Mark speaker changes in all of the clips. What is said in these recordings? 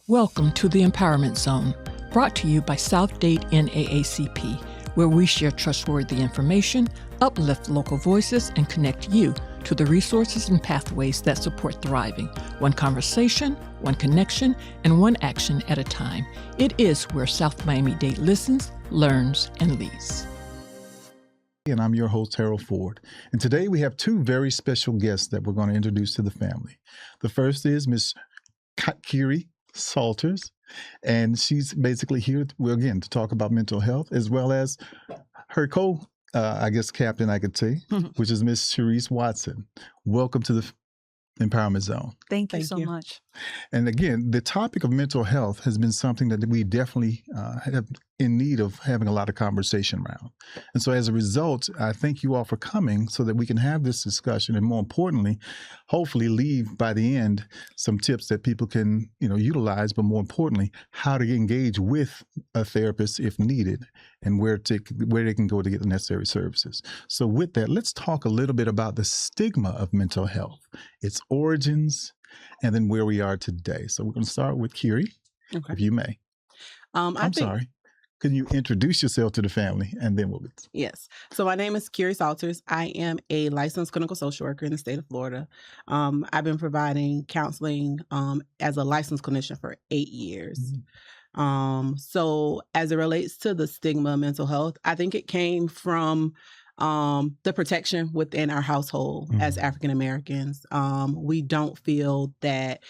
Speaker 1: Welcome to the Empowerment Zone, brought to you by South Dade NAACP, where we share trustworthy information, uplift local voices, and connect you to the resources and pathways that support thriving, one conversation, one connection, and one action at a time. It is where South Miami-Dade listens, learns, and leads.
Speaker 2: And I'm your host, Harold Ford. And today we have two very special guests that we're going to introduce to the family. The first is Miss Kyrie Salters, and she's basically here, again, to talk about mental health, as well as her captain, I could say, which is Miss Cherise Watson. Welcome to the Empowerment Zone.
Speaker 3: Thank you so much.
Speaker 2: And again, the topic of mental health has been something that we definitely have in need of having a lot of conversation around. And so as a result, I thank you all for coming so that we can have this discussion and, more importantly, hopefully leave by the end some tips that people can, utilize, but more importantly, how to engage with a therapist if needed and where they can go to get the necessary services. So with that, let's talk a little bit about the stigma of mental health, its origins, and then where we are today. So we're going to start with Kyrie, if you may. Sorry. Can you introduce yourself to the family, and then we'll get...
Speaker 4: Yes. So my name is Kyrie Salters. I am a licensed clinical social worker in the state of Florida. I've been providing counseling as a licensed clinician for 8 years. Mm-hmm. So as it relates to the stigma of mental health, I think it came from the protection within our household as African Americans. We don't feel that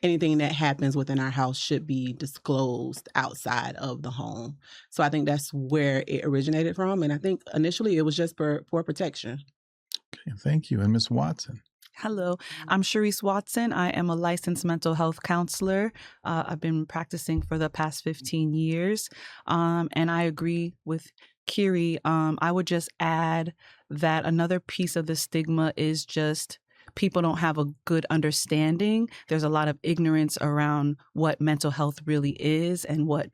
Speaker 4: anything that happens within our house should be disclosed outside of the home. So I think that's where it originated from. And I think initially it was just for protection.
Speaker 2: Okay, thank you. And Ms. Watson.
Speaker 3: Hello, I'm Cherise Watson. I am a licensed mental health counselor. I've been practicing for the past 15 years. And I agree with Kyrie. I would just add that another piece of the stigma is just people don't have a good understanding. There's a lot of ignorance around what mental health really is and what,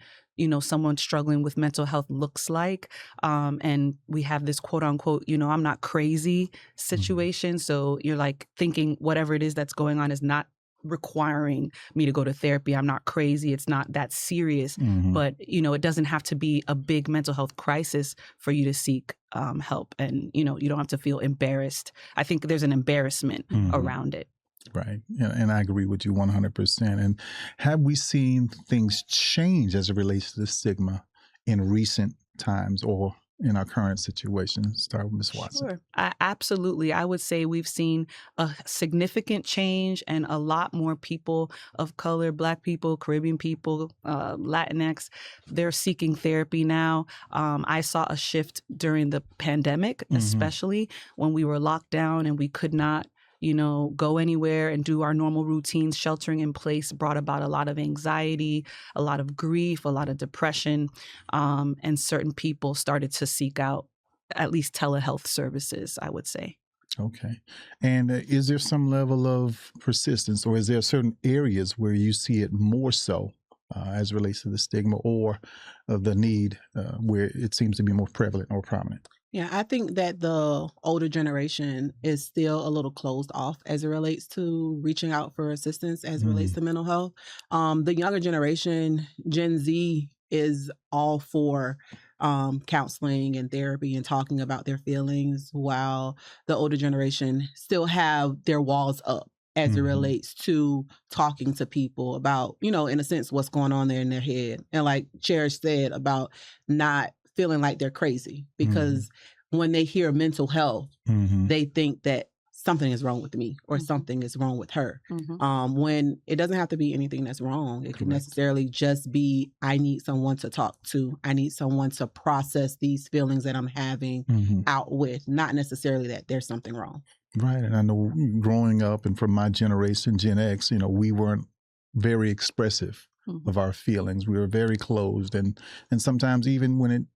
Speaker 3: someone struggling with mental health looks like. And we have this quote unquote, I'm not crazy situation. So you're like thinking whatever it is that's going on is not requiring me to go to therapy. I'm not crazy. It's not that serious. But, it doesn't have to be a big mental health crisis for you to seek help. And, you don't have to feel embarrassed. I think there's an embarrassment around it.
Speaker 2: Right. And I agree with you 100%. And have we seen things change as it relates to the stigma in recent times or in our current situation? Start with Ms. Watson.
Speaker 3: Sure. Absolutely. I would say we've seen a significant change and a lot more people of color, Black people, Caribbean people, Latinx, they're seeking therapy now. I saw a shift during the pandemic, especially when we were locked down and we could not go anywhere and do our normal routines. Sheltering in place brought about a lot of anxiety, a lot of grief, a lot of depression, and certain people started to seek out at least telehealth services, I would say.
Speaker 2: Okay. And is there some level of persistence, or is there certain areas where you see it more so as it relates to the stigma or the need where it seems to be more prevalent or prominent?
Speaker 4: Yeah, I think that the older generation is still a little closed off as it relates to reaching out for assistance as it relates to mental health. The younger generation, Gen Z, is all for counseling and therapy and talking about their feelings, while the older generation still have their walls up as it relates to talking to people about, in a sense, what's going on there in their head. And like Cherish said about not feeling like they're crazy, because when they hear mental health, they think that something is wrong with me or something is wrong with her. When it doesn't have to be anything that's wrong. It could necessarily just be, I need someone to talk to. I need someone to process these feelings that I'm having out with, not necessarily that there's something wrong.
Speaker 2: Right. And I know growing up and from my generation, Gen X, we weren't very expressive of our feelings. We were very closed. And sometimes even when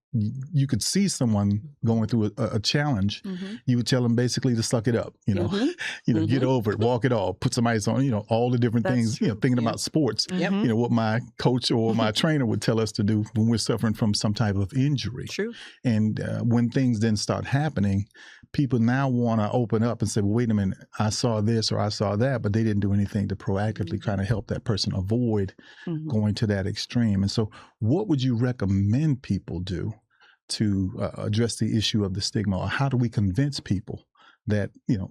Speaker 2: you could see someone going through a challenge, you would tell them basically to suck it up, get over it, walk it off, put some ice on, all the different things, thinking about sports, what my coach or my trainer would tell us to do when we're suffering from some type of injury.
Speaker 3: True.
Speaker 2: And when things then start happening, people now want to open up and say, well, wait a minute, I saw this or I saw that, but they didn't do anything to proactively kind of help that person avoid going to that extreme. And so what would you recommend people do to address the issue of the stigma? Or how do we convince people that, you know,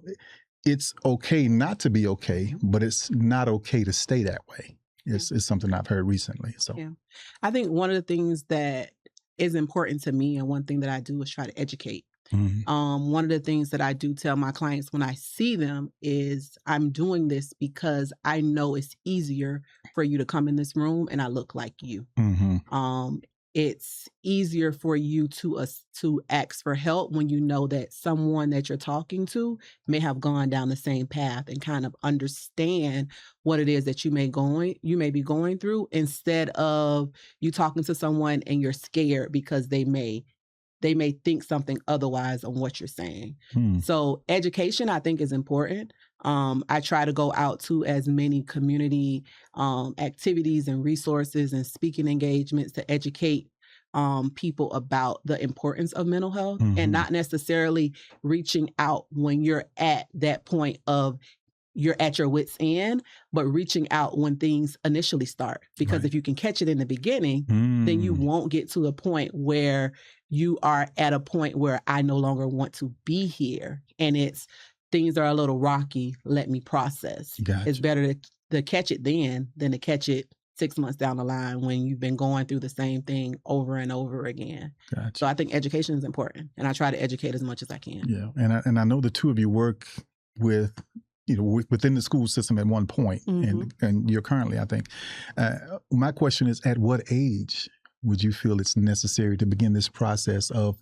Speaker 2: it's okay not to be okay, but it's not okay to stay that way? It's something I've heard recently. So
Speaker 4: yeah, I think one of the things that is important to me, and one thing that I do, is try to educate. One of the things that I do tell my clients when I see them is I'm doing this because I know it's easier for you to come in this room and I look like you. It's easier for you to ask for help when you know that someone that you're talking to may have gone down the same path and kind of understand what it is that you may be going through, instead of you talking to someone and you're scared because they may think something otherwise on what you're saying. So education, I think, is important. I try to go out to as many community activities and resources and speaking engagements to educate people about the importance of mental health, and not necessarily reaching out when you're at that point of you're at your wit's end, but reaching out when things initially start. Because if you can catch it in the beginning, then you won't get to a point where you are at a point where I no longer want to be here. And things are a little rocky. Let me process.
Speaker 2: Gotcha.
Speaker 4: It's better to catch it then than to catch it 6 months down the line when you've been going through the same thing over and over again.
Speaker 2: Gotcha.
Speaker 4: So I think education is important, and I try to educate as much as I can.
Speaker 2: Yeah, and I know the two of you work with, you know, within the school system at one point, and you're currently, I think. My question is, at what age would you feel it's necessary to begin this process of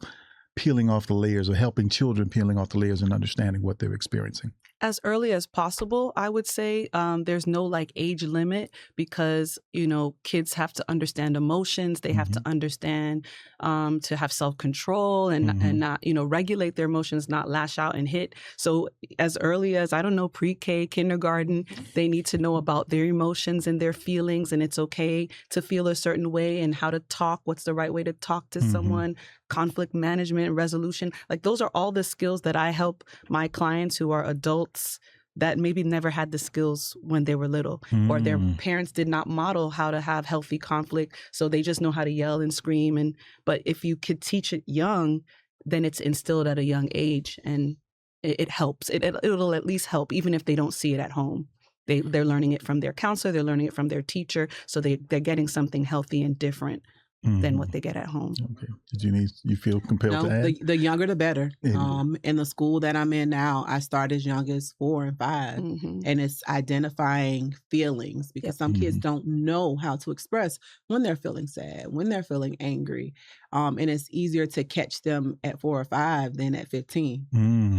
Speaker 2: peeling off the layers, or helping children peeling off the layers and understanding what they're experiencing?
Speaker 3: As early as possible, I would say. There's no like age limit, because, you know, kids have to understand emotions. They have to understand to have self-control and not, you know, regulate their emotions, not lash out and hit. So as early as, I don't know, pre-K, kindergarten, they need to know about their emotions and their feelings, and it's okay to feel a certain way, and how to talk, what's the right way to talk to someone, conflict management, resolution. Like, those are all the skills that I help my clients who are adults that maybe never had the skills when they were little, or their parents did not model how to have healthy conflict, so they just know how to yell and scream. But if you could teach it young, then it's instilled at a young age, and it helps. It'll at least help, even if they don't see it at home. They're learning it from their counselor, they're learning it from their teacher, so they're getting something healthy and different than what they get at home.
Speaker 2: Okay. Did you feel compelled to add?
Speaker 4: The younger the better. In the school that I'm in now, I start as young as 4 and 5, and it's identifying feelings, because some kids don't know how to express when they're feeling sad, when they're feeling angry, and it's easier to catch them at 4 or 5 than at 15.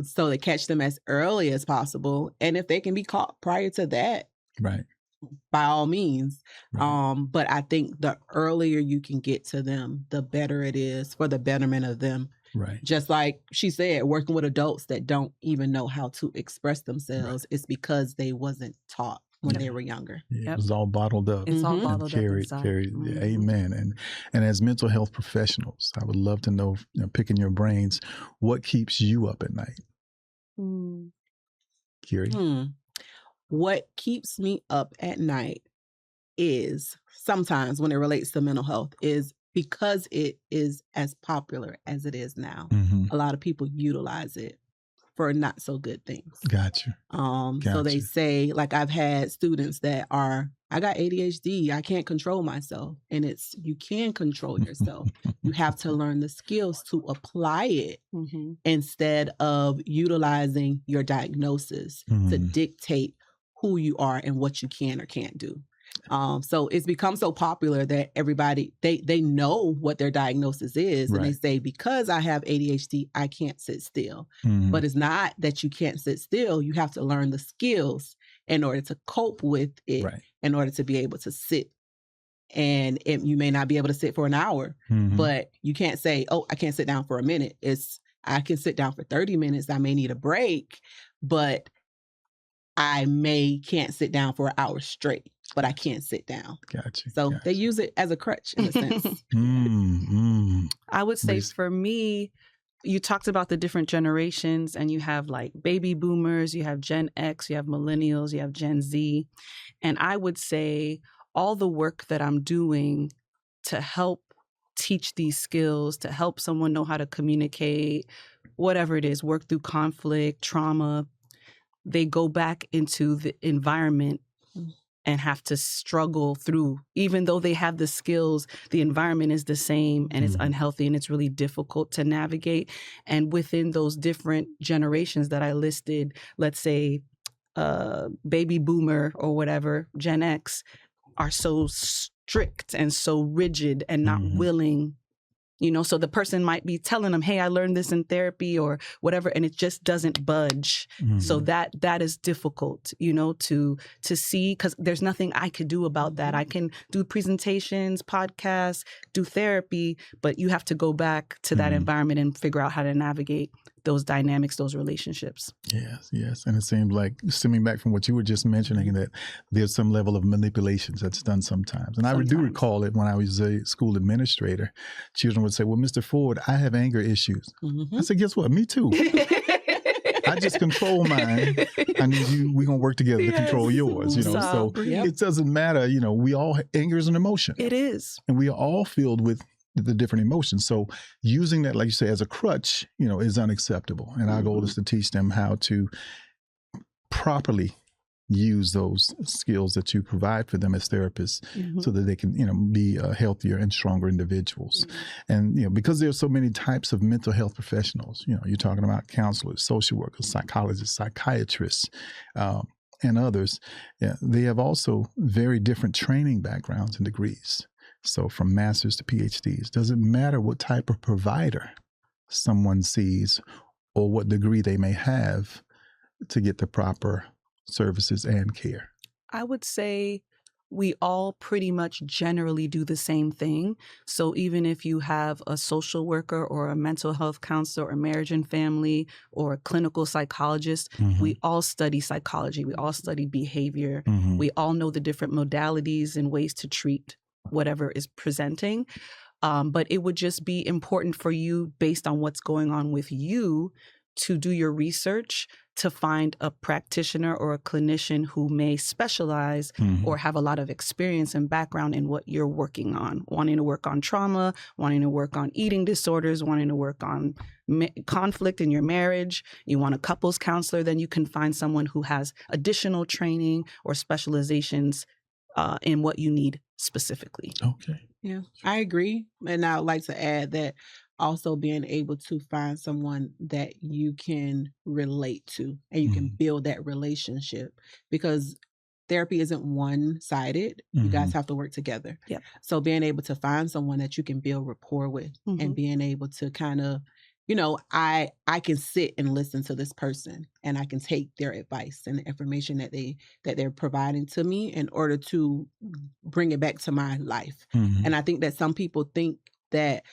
Speaker 4: So to catch them as early as possible, and if they can be caught prior to that,
Speaker 2: right,
Speaker 4: by all means. But I think the earlier you can get to them, the better it is for the betterment of them.
Speaker 2: Right.
Speaker 4: Just like she said, working with adults that don't even know how to express themselves, it's because they wasn't taught when they were younger.
Speaker 2: Yeah, it was all bottled up.
Speaker 3: It's all bottled up inside.
Speaker 2: Amen. And as mental health professionals, I would love to know, picking your brains, what keeps you up at night? Kyrie?
Speaker 4: What keeps me up at night is, sometimes when it relates to mental health, is because it is as popular as it is now. A lot of people utilize it for not so good things.
Speaker 2: Gotcha.
Speaker 4: So they say, like, I've had students that I got ADHD, I can't control myself. And you can control yourself. You have to learn the skills to apply it instead of utilizing your diagnosis to dictate who you are and what you can or can't do. So it's become so popular that everybody, they know what their diagnosis is, and they say, because I have ADHD, I can't sit still. But it's not that you can't sit still. You have to learn the skills in order to cope with it, in order to be able to sit. And you may not be able to sit for an hour, but you can't say, oh, I can't sit down for a minute. I can sit down for 30 minutes. I may need a break, but I can't sit down for an hour straight, but I can't sit down.
Speaker 2: Gotcha.
Speaker 4: So they use it as a crutch, in a sense.
Speaker 3: I would say for me, you talked about the different generations, and you have like baby boomers, you have Gen X, you have millennials, you have Gen Z. And I would say all the work that I'm doing to help teach these skills, to help someone know how to communicate, whatever it is, work through conflict, trauma, they go back into the environment and have to struggle through. Even though they have the skills, the environment is the same, and it's unhealthy, and it's really difficult to navigate. And within those different generations that I listed, let's say baby boomer or whatever, Gen X, are so strict and so rigid and not willing. So the person might be telling them, hey, I learned this in therapy or whatever, and it just doesn't budge. So that is difficult, to see, because there's nothing I could do about that. I can do presentations, podcasts, do therapy, but you have to go back to that environment and figure out how to navigate those dynamics, those relationships.
Speaker 2: Yes. And it seems like, stemming back from what you were just mentioning, that there's some level of manipulations that's done sometimes. And I do recall it when I was a school administrator. Children would say, well, Mr. Ford, I have anger issues. I said, guess what? Me too. I just control mine. I need you. We're going to work together to control yours, So it doesn't matter. We all, anger is an emotion.
Speaker 3: It is.
Speaker 2: And we are all filled with the different emotions. So using that, like you say, as a crutch, is unacceptable. And our goal is to teach them how to properly use those skills that you provide for them as therapists so that they can, be healthier and stronger individuals. And, because there are so many types of mental health professionals, you're talking about counselors, social workers, psychologists, psychiatrists, and others. They have also very different training backgrounds and degrees. So from masters to PhDs, doesn't matter what type of provider someone sees or what degree they may have to get the proper services and care.
Speaker 3: I would say we all pretty much generally do the same thing. So even if you have a social worker or a mental health counselor or marriage and family or a clinical psychologist, we all study psychology. We all study behavior. We all know the different modalities and ways to treat whatever is presenting. But it would just be important for you, based on what's going on with you, to do your research to find a practitioner or a clinician who may specialize or have a lot of experience and background in what you're working on, wanting to work on trauma, wanting to work on eating disorders, wanting to work on conflict in your marriage. You want a couples counselor, then you can find someone who has additional training or specializations in what you need specifically.
Speaker 2: Okay.
Speaker 4: Yeah, I agree. And I would like to add that also being able to find someone that you can relate to and you can build that relationship, because therapy isn't one-sided. You guys have to work together.
Speaker 3: Yep.
Speaker 4: So being able to find someone that you can build rapport with and being able to kind of, I can sit and listen to this person and I can take their advice and the information that they're providing to me in order to bring it back to my life. And I think that some people think that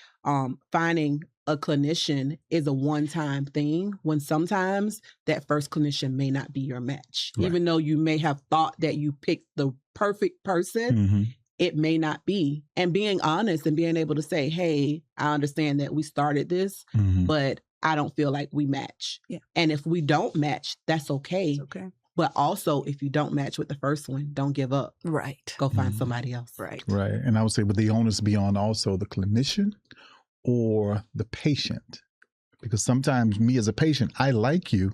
Speaker 4: finding a clinician is a one-time thing, when sometimes that first clinician may not be your match. Right. Even though you may have thought that you picked the perfect person, it may not be. And being honest and being able to say, hey, I understand that we started this, but I don't feel like we match. Yeah. And if we don't match, that's okay.
Speaker 3: It's okay.
Speaker 4: But also, if you don't match with the first one, don't give up.
Speaker 3: Right.
Speaker 4: Go find somebody else.
Speaker 3: Right.
Speaker 2: Right. And I would say, but the onus be on also the clinician or the patient. Because sometimes me as a patient, I like you.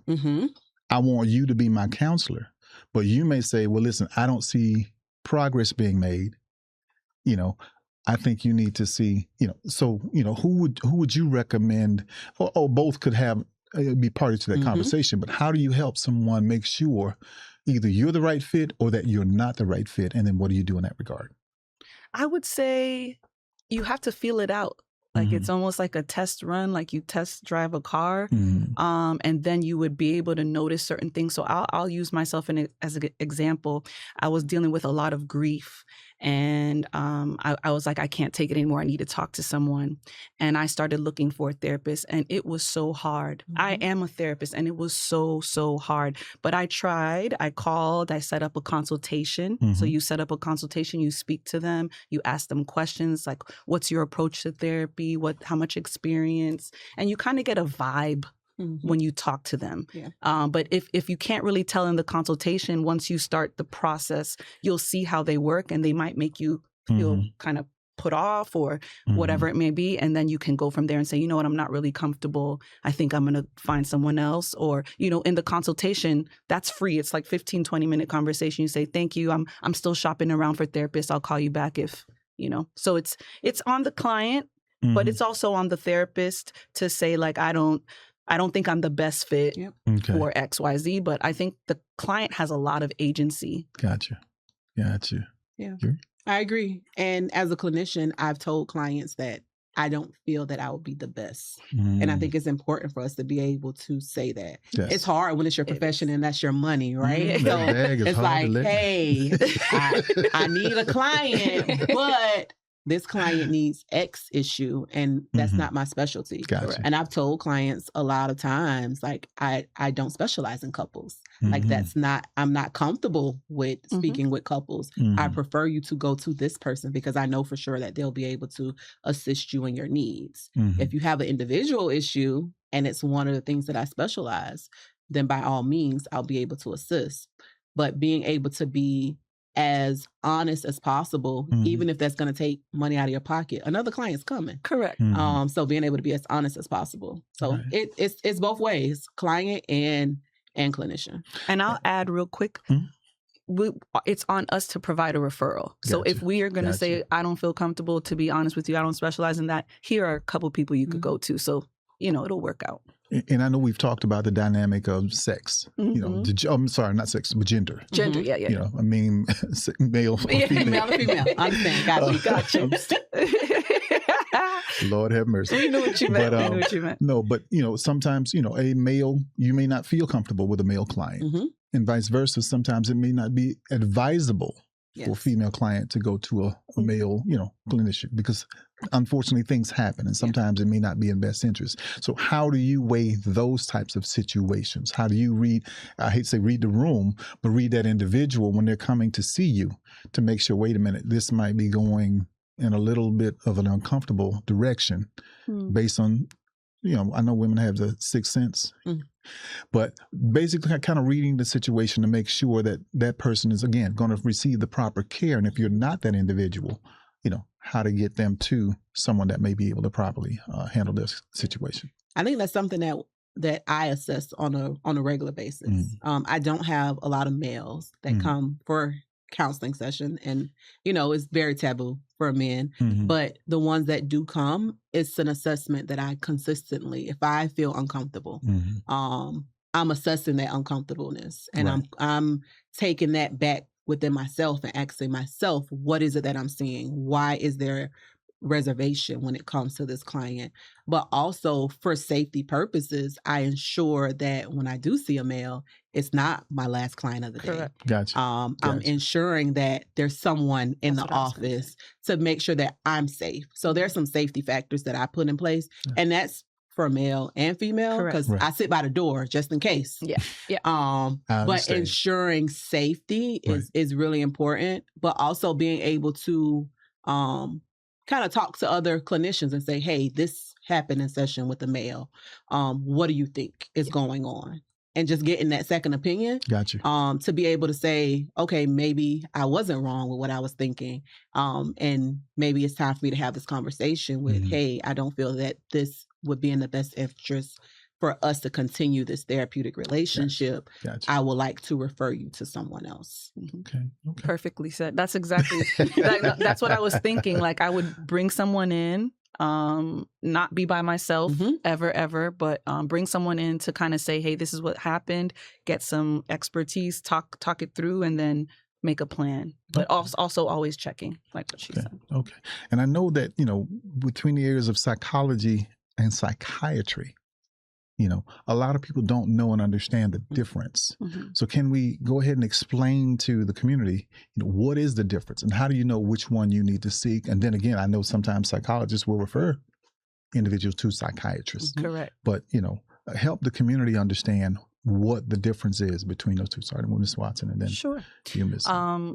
Speaker 2: I want you to be my counselor. But you may say, well, listen, I don't see progress being made. I think you need to see, so, who would you recommend, or both could have, be party to that conversation, but how do you help someone make sure either you're the right fit or that you're not the right fit? And then what do you do in that regard?
Speaker 3: I would say you have to feel it out. Like it's almost like a test run, like you test drive a car, and then you would be able to notice certain things. So I'll use myself as an example. I was dealing with a lot of grief, and I was like, I can't take it anymore. I need to talk to someone. And I started looking for a therapist, and it was so hard. I am a therapist, and it was so, so hard. But I tried. I called. I set up a consultation. So you set up a consultation. You speak to them. You ask them questions like, what's your approach to therapy? be, how much experience, and you kind of get a vibe when you talk to them.
Speaker 4: Yeah.
Speaker 3: But if you can't really tell in the consultation, once you start the process, you'll see how they work, and they might make you feel kind of put off or whatever it may be. And then you can go from there and say, you know what, I'm not really comfortable. I think I'm going to find someone else. Or, you know, in the consultation, that's free. It's like 15, 20-minute conversation. You say, thank you. I'm still shopping around for therapists. I'll call you back if, you know. So it's on the client, but it's also on the therapist to say, like, I don't think I'm the best fit for XYZ, but I think the client has a lot of agency.
Speaker 2: Gotcha.
Speaker 4: Yeah. I agree. And as a clinician, I've told clients that I don't feel that I would be the best. And I think it's important for us to be able to say that. Yes. It's hard when it's your profession and that's your money, right? So it's like, hey, I need a client, but this client needs X issue, and that's not my specialty.
Speaker 2: Gotcha.
Speaker 4: And I've told clients a lot of times, like, I don't specialize in couples. Like, I'm not comfortable with speaking with couples. I prefer you to go to this person because I know for sure that they'll be able to assist you in your needs. If you have an individual issue and it's one of the things that I specialize, then by all means, I'll be able to assist. But being able to be as honest as possible, even if that's going to take money out of your pocket, another client's coming.
Speaker 3: Correct.
Speaker 4: So being able to be as honest as possible. So it's both ways, client and clinician.
Speaker 3: And I'll add real quick, it's on us to provide a referral. So if we are going to say, I don't feel comfortable, to be honest with you, I don't specialize in that, here are a couple people you could go to. So, you know, it'll work out.
Speaker 2: And I know we've talked about the dynamic of sex, you know, I'm sorry, not sex, but gender.
Speaker 3: Gender, yeah.
Speaker 2: You know, I mean, male or female.
Speaker 4: Male or female. I understand. Gotcha.
Speaker 2: Lord have mercy.
Speaker 3: We knew what you meant.
Speaker 2: No, but, you know, sometimes, you know, a male, you may not feel comfortable with a male client. And vice versa. Sometimes it may not be advisable for a female client to go to a male, you know, clinician, because unfortunately things happen and sometimes it may not be in best interest. So how do you weigh those types of situations? How do you read, I hate to say read the room, but read that individual when they're coming to see you to make sure, wait a minute, this might be going in a little bit of an uncomfortable direction based on, you know, I know women have the sixth sense, but basically kind of reading the situation to make sure that that person is, again, going to receive the proper care. And if you're not that individual, you know, how to get them to someone that may be able to properly handle this situation.
Speaker 4: I think that's something that I assess on a regular basis. I don't have a lot of males that come for counseling session, and, you know, it's very taboo for men, but the ones that do come, it's an assessment that I consistently, if I feel uncomfortable, I'm assessing that uncomfortableness, and I'm taking that back within myself and asking myself, what is it that I'm seeing? Why is there reservation when it comes to this client? But also for safety purposes, I ensure that when I do see a male, it's not my last client of the day.
Speaker 3: Correct.
Speaker 2: Gotcha.
Speaker 4: I'm ensuring that there's someone in the office to make sure that I'm safe. So there's some safety factors that I put in place, and that's for male and female, because I sit by the door just in case. But ensuring safety is really important, but also being able to kind of talk to other clinicians and say, hey, this happened in session with a male. What do you think is going on? And just getting that second opinion.
Speaker 2: Gotcha.
Speaker 4: To be able to say, okay, maybe I wasn't wrong with what I was thinking. And maybe it's time for me to have this conversation with, hey, I don't feel that this would be in the best interest for us to continue this therapeutic relationship.
Speaker 2: Gotcha.
Speaker 4: I would like to refer you to someone else.
Speaker 2: Okay.
Speaker 3: Perfectly said. That's exactly, that's what I was thinking. Like, I would bring someone in, not be by myself ever, but bring someone in to kind of say, hey, this is what happened, get some expertise, talk it through, and then make a plan. But also always checking, like what she said.
Speaker 2: Okay. And I know that, you know, between the areas of psychology and psychiatry, you know, a lot of people don't know and understand the difference. So can we go ahead and explain to the community, you know, what is the difference and how do you know which one you need to seek? And then again, I know sometimes psychologists will refer individuals to psychiatrists.
Speaker 3: Correct.
Speaker 2: But, you know, help the community understand what the difference is between those two. Sorry, Ms. Watson, and then you, Ms.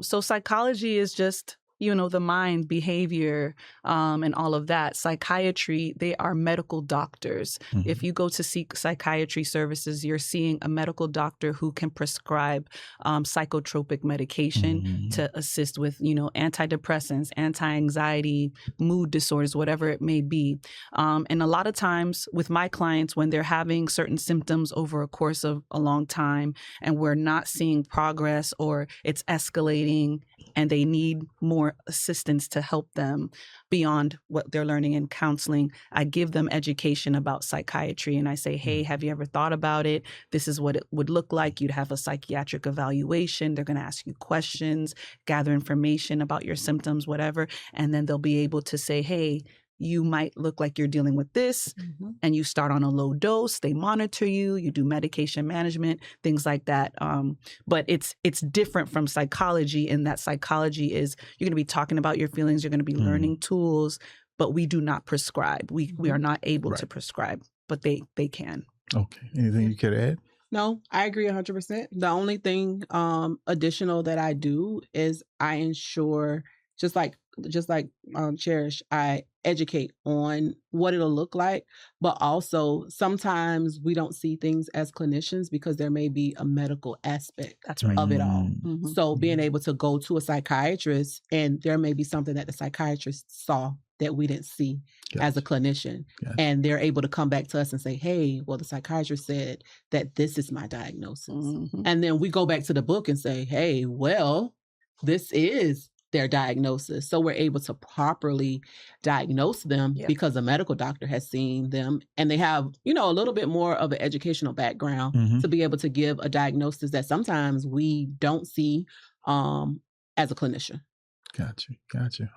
Speaker 3: So psychology is just the mind, behavior, and all of that. Psychiatry, they are medical doctors.
Speaker 2: Mm-hmm.
Speaker 3: If you go to seek psychiatry services, you're seeing a medical doctor who can prescribe psychotropic medication
Speaker 2: Mm-hmm.
Speaker 3: to assist with, antidepressants, anti-anxiety, mood disorders, whatever it may be. And a lot of times with my clients, when they're having certain symptoms over a course of a long time and we're not seeing progress or it's escalating and they need more assistance to help them beyond what they're learning in counseling, I give them education about psychiatry. And I say, hey, have you ever thought about it? This is what it would look like. You'd have a psychiatric evaluation. They're going to ask you questions, gather information about your symptoms, whatever. And then they'll be able to say, hey, you might look like you're dealing with this, and you start on a low dose. They monitor you. You do medication management, things like that. But it's different from psychology in that psychology is you're going to be talking about your feelings. You're going to be learning tools, but we do not prescribe. We are not able to prescribe, but they can.
Speaker 2: Okay. Anything you could add?
Speaker 4: No, I agree 100%. The only thing additional that I do is I ensure, just like Cherish, I educate on what it'll look like, but also sometimes we don't see things as clinicians because there may be a medical aspect of it all. So being able to go to a psychiatrist and there may be something that the psychiatrist saw that we didn't see as a clinician. And they're able to come back to us and say, hey, well, the psychiatrist said that this is my diagnosis. And then we go back to the book and say, hey, well, this is their diagnosis. So we're able to properly diagnose them because a medical doctor has seen them and they have, a little bit more of an educational background to be able to give a diagnosis that sometimes we don't see as a clinician.
Speaker 2: Gotcha.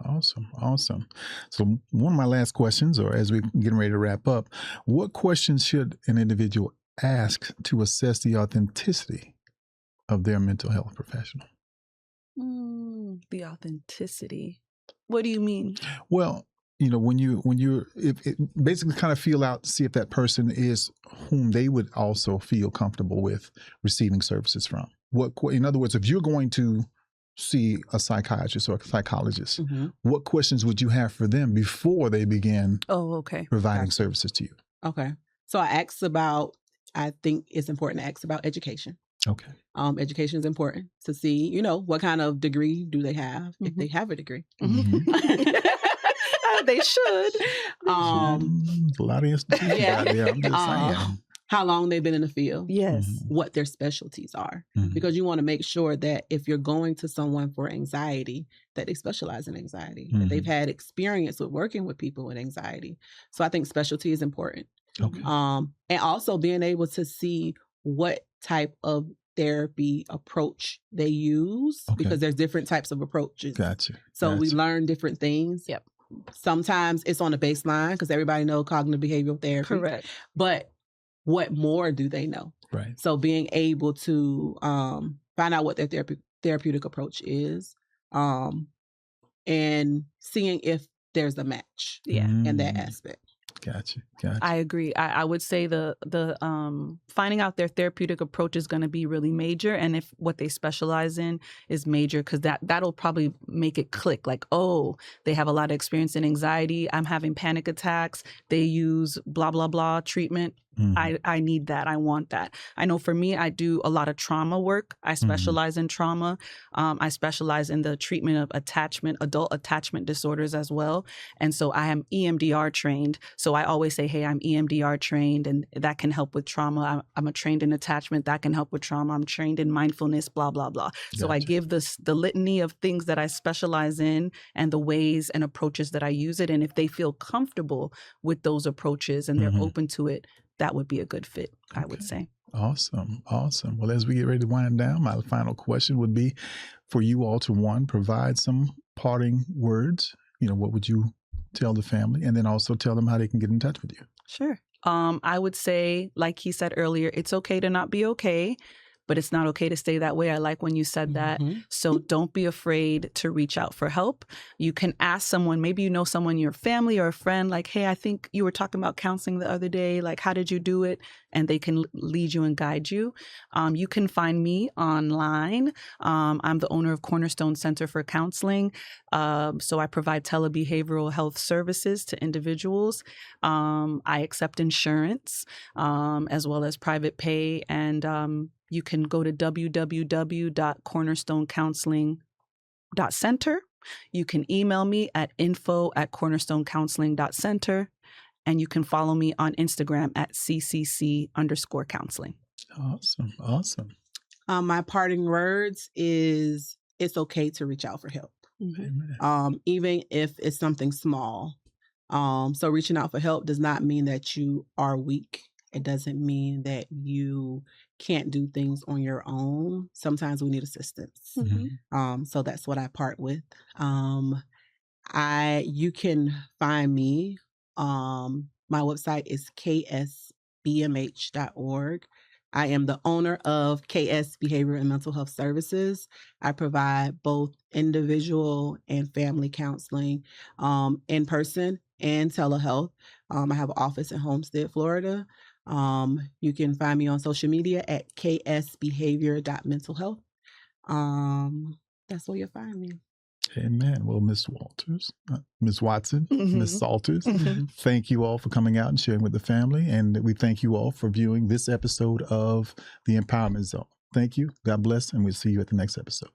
Speaker 2: Awesome. So one of my last questions, or as we're getting ready to wrap up, what questions should an individual ask to assess the authenticity of their mental health professional?
Speaker 3: The authenticity. What do you mean?
Speaker 2: Well, when you basically kind of feel out, see if that person is whom they would also feel comfortable with receiving services from. In other words, if you're going to see a psychiatrist or a psychologist, what questions would you have for them before they begin providing services to you? Okay.
Speaker 4: So I think it's important to ask about education.
Speaker 2: Okay.
Speaker 4: Education is important to see, what kind of degree do they have, if they have a degree.
Speaker 3: They should.
Speaker 2: A lot of institutions out there. I'm just saying.
Speaker 4: How long they've been in the field.
Speaker 3: Yes.
Speaker 4: What their specialties are. Because you want to make sure that if you're going to someone for anxiety, that they specialize in anxiety, that they've had experience with working with people with anxiety. So I think specialty is important.
Speaker 2: Okay.
Speaker 4: And also being able to see what type of therapy approach they use, because there's different types of approaches.
Speaker 2: Gotcha.
Speaker 4: So we learn different things.
Speaker 3: Yep.
Speaker 4: Sometimes it's on a baseline because everybody knows cognitive behavioral therapy.
Speaker 3: Correct.
Speaker 4: But what more do they know?
Speaker 2: Right.
Speaker 4: So being able to find out what their therapeutic approach is, and seeing if there's a match in that aspect.
Speaker 2: Gotcha.
Speaker 3: I agree. I would say the finding out their therapeutic approach is going to be really major, and if what they specialize in is major, because that'll probably make it click. Like, oh, they have a lot of experience in anxiety. I'm having panic attacks. They use blah blah blah treatment. I need that. I want that. I know for me, I do a lot of trauma work. I specialize in trauma. I specialize in the treatment of adult attachment disorders as well. And so I am EMDR trained. So I always say, hey, I'm EMDR trained, and that can help with trauma. I'm trained in attachment. That can help with trauma. I'm trained in mindfulness, blah, blah, blah. So I give the litany of things that I specialize in and the ways and approaches that I use it. And if they feel comfortable with those approaches and they're open to it, that would be a good fit, I would say.
Speaker 2: Awesome. Well, as we get ready to wind down, my final question would be for you all to provide some parting words. What would you tell the family, and then also tell them how they can get in touch with you?
Speaker 3: Sure. I would say, like he said earlier, it's okay to not be okay. but it's not okay to stay that way. I like when you said that. So don't be afraid to reach out for help. You can ask someone, maybe you know someone, your family or a friend, like, hey, I think you were talking about counseling the other day. Like, how did you do it? And they can lead you and guide you. You can find me online. I'm the owner of Cornerstone Center for Counseling. So I provide telebehavioral health services to individuals. I accept insurance as well as private pay. And you can go to www.cornerstonecounseling.center. You can email me at info@cornerstonecounseling.center. And you can follow me on Instagram at ccc_counseling.
Speaker 2: Awesome.
Speaker 4: My parting words is it's okay to reach out for help. Even if it's something small. So reaching out for help does not mean that you are weak. It doesn't mean that you can't do things on your own. Sometimes we need assistance. So that's what I part with. You can find me. My website is ksbmh.org. I am the owner of KS Behavior and Mental Health Services. I provide both individual and family counseling, in person and telehealth. I have an office in Homestead, Florida. You can find me on social media at ksbehavior.mentalhealth. That's where you'll find me.
Speaker 2: Amen. Well, Ms. Watson, Ms. Salters, thank you all for coming out and sharing with the family. And we thank you all for viewing this episode of The Empowerment Zone. Thank you. God bless. And we'll see you at the next episode.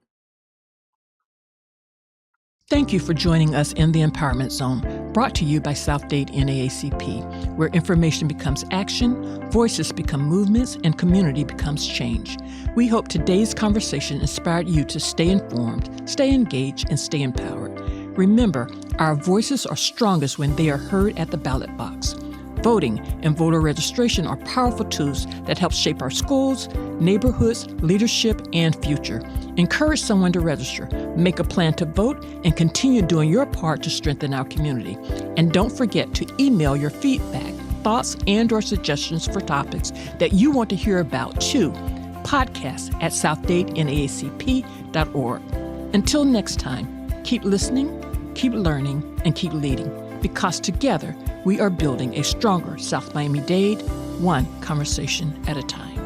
Speaker 1: Thank you for joining us in the Empowerment Zone, brought to you by South Dade NAACP, where information becomes action, voices become movements, and community becomes change. We hope today's conversation inspired you to stay informed, stay engaged, and stay empowered. Remember, our voices are strongest when they are heard at the ballot box. Voting and voter registration are powerful tools that help shape our schools, neighborhoods, leadership, and future. Encourage someone to register, make a plan to vote, and continue doing your part to strengthen our community. And don't forget to email your feedback, thoughts, and/or suggestions for topics that you want to hear about to podcast@southdade.naacp.org. Until next time, keep listening, keep learning, and keep leading, because together we are building a stronger South Miami-Dade, one conversation at a time.